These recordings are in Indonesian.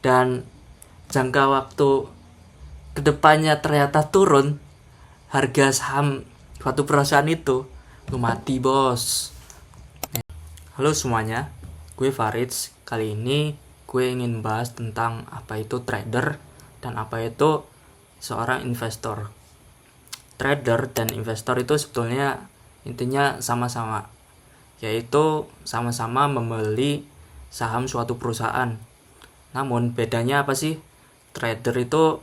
dan jangka waktu kedepannya ternyata turun harga saham suatu perusahaan itu, lu mati bos. Halo semuanya, gue Farid. Kali ini gue ingin bahas tentang apa itu trader dan apa itu seorang investor. Trader dan investor itu sebetulnya intinya sama-sama, yaitu sama-sama membeli saham suatu perusahaan. Namun bedanya apa sih? Trader itu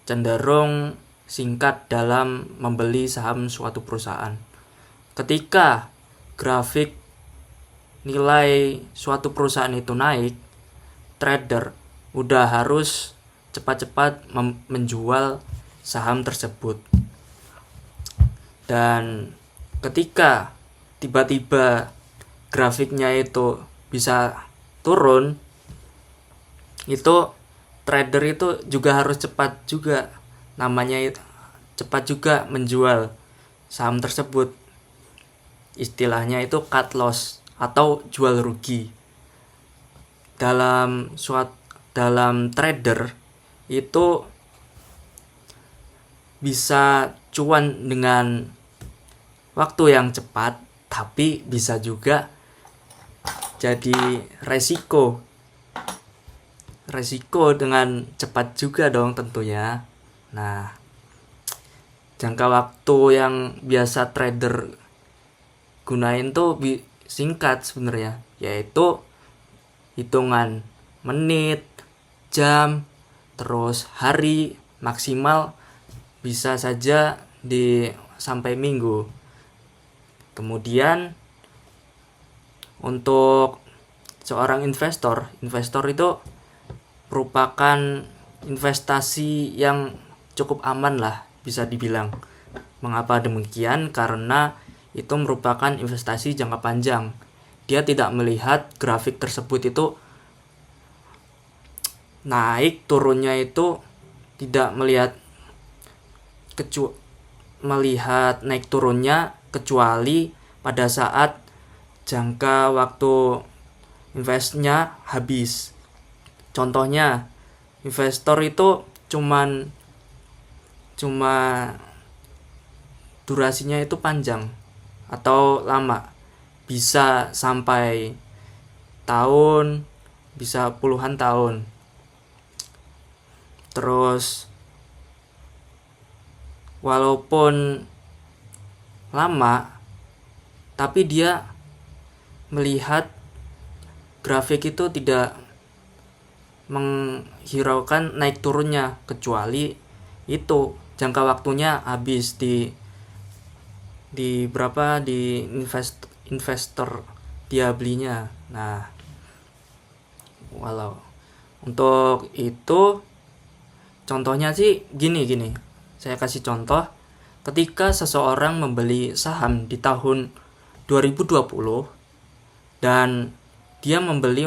cenderung singkat dalam membeli saham suatu perusahaan. Ketika grafik nilai suatu perusahaan itu naik, trader udah harus cepat-cepat menjual saham tersebut. Dan ketika tiba-tiba grafiknya itu bisa turun, itu trader itu juga harus cepat juga, namanya itu cepat juga menjual saham tersebut. Istilahnya itu cut loss atau jual rugi. Dalam trader itu bisa cuan dengan waktu yang cepat, tapi bisa juga jadi resiko dengan cepat juga dong tentunya. Nah, jangka waktu yang biasa trader gunain tuh singkat sebenarnya, yaitu hitungan menit, jam, terus hari, maksimal bisa saja sampai minggu. Kemudian untuk seorang investor itu merupakan investasi yang cukup aman lah, bisa dibilang. Mengapa demikian? Karena itu merupakan investasi jangka panjang. Dia tidak melihat grafik tersebut itu naik turunnya, itu tidak melihat naik turunnya kecuali pada saat jangka waktu investnya habis. Contohnya, investor itu cuma durasinya itu panjang atau lama, bisa sampai tahun, bisa puluhan tahun. Terus walaupun lama, tapi dia melihat grafik itu tidak menghiraukan naik turunnya, kecuali itu jangka waktunya habis di investor dia belinya. Nah, walau untuk itu contohnya sih gini, saya kasih contoh. Ketika seseorang membeli saham di tahun 2020 dan dia membeli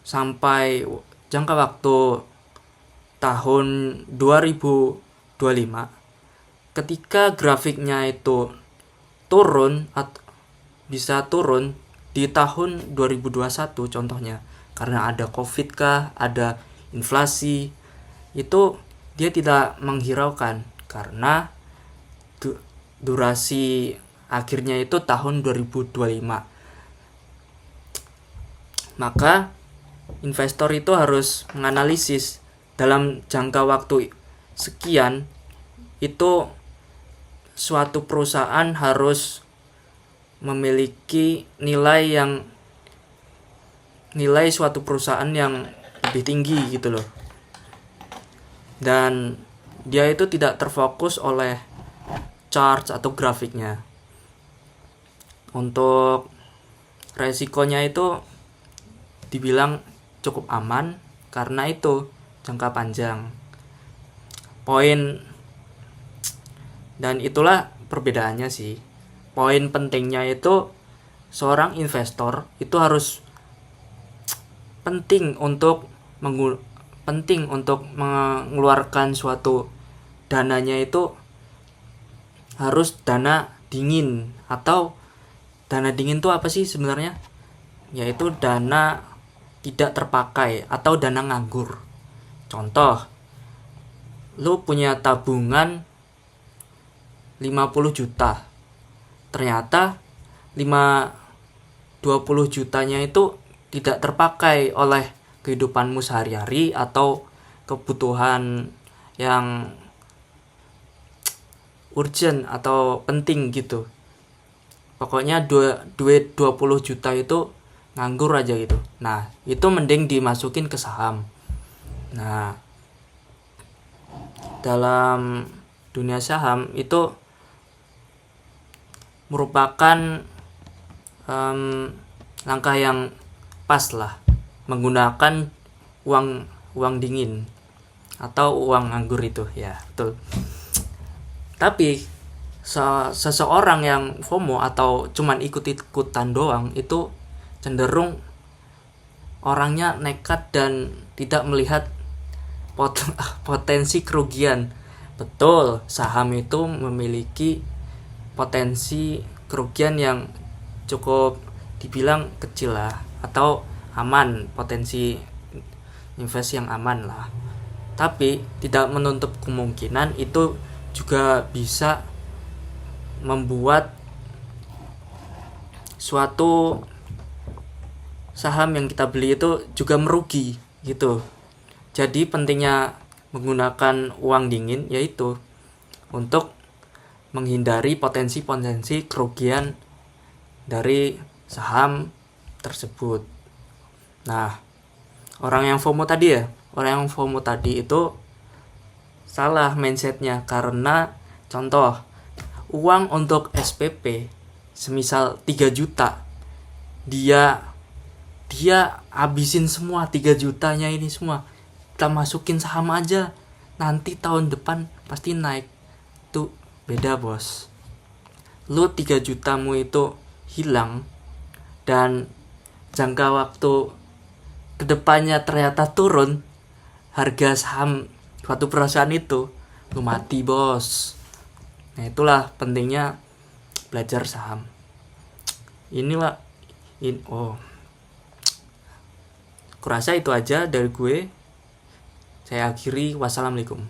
sampai jangka waktu tahun 2025, ketika grafiknya itu bisa turun di tahun 2021 contohnya, karena ada COVID kah, ada inflasi, itu dia tidak menghiraukan karena durasi akhirnya itu tahun 2025. Maka investor itu harus menganalisis dalam jangka waktu sekian, itu suatu perusahaan harus memiliki nilai suatu perusahaan yang lebih tinggi gitu loh. Dan dia itu tidak terfokus oleh chart atau grafiknya. Untuk resikonya itu dibilang cukup aman karena itu jangka panjang. Dan itulah perbedaannya sih. Poin pentingnya itu seorang investor itu harus penting untuk mengeluarkan suatu dananya itu harus dana dingin. Atau dana dingin itu apa sih sebenarnya? Yaitu dana tidak terpakai atau dana nganggur. Contoh, lu punya tabungan 50 juta. Ternyata 20 jutanya itu tidak terpakai oleh kehidupanmu sehari-hari atau kebutuhan yang urgent atau penting gitu. Pokoknya duit 20 juta itu nganggur aja gitu. Nah, itu mending dimasukin ke saham. Nah, dalam dunia saham itu merupakan langkah yang pas lah, menggunakan uang dingin atau uang nganggur itu, ya betul. Tapi seseorang yang FOMO atau cuman ikut-ikutan doang itu cenderung orangnya nekat dan tidak melihat potensi kerugian. Betul, saham itu memiliki potensi kerugian yang cukup dibilang kecil lah, atau aman, potensi investasi yang aman lah. Tapi tidak menutup kemungkinan itu juga bisa membuat suatu saham yang kita beli itu juga merugi gitu. Jadi pentingnya menggunakan uang dingin yaitu untuk menghindari potensi-potensi kerugian dari saham tersebut. Nah, orang yang FOMO tadi itu salah mindsetnya, karena contoh, uang untuk SPP semisal 3 juta, dia habisin semua 3 jutanya ini semua, kita masukin saham aja, nanti tahun depan pasti naik. Tuh beda bos, lu 3 jutamu itu hilang dan jangka waktu kedepannya ternyata turun harga saham suatu perusahaan itu, lu mati bos. Nah, itulah pentingnya belajar saham. Kurasa itu aja dari gue. Saya akhiri, wassalamualaikum.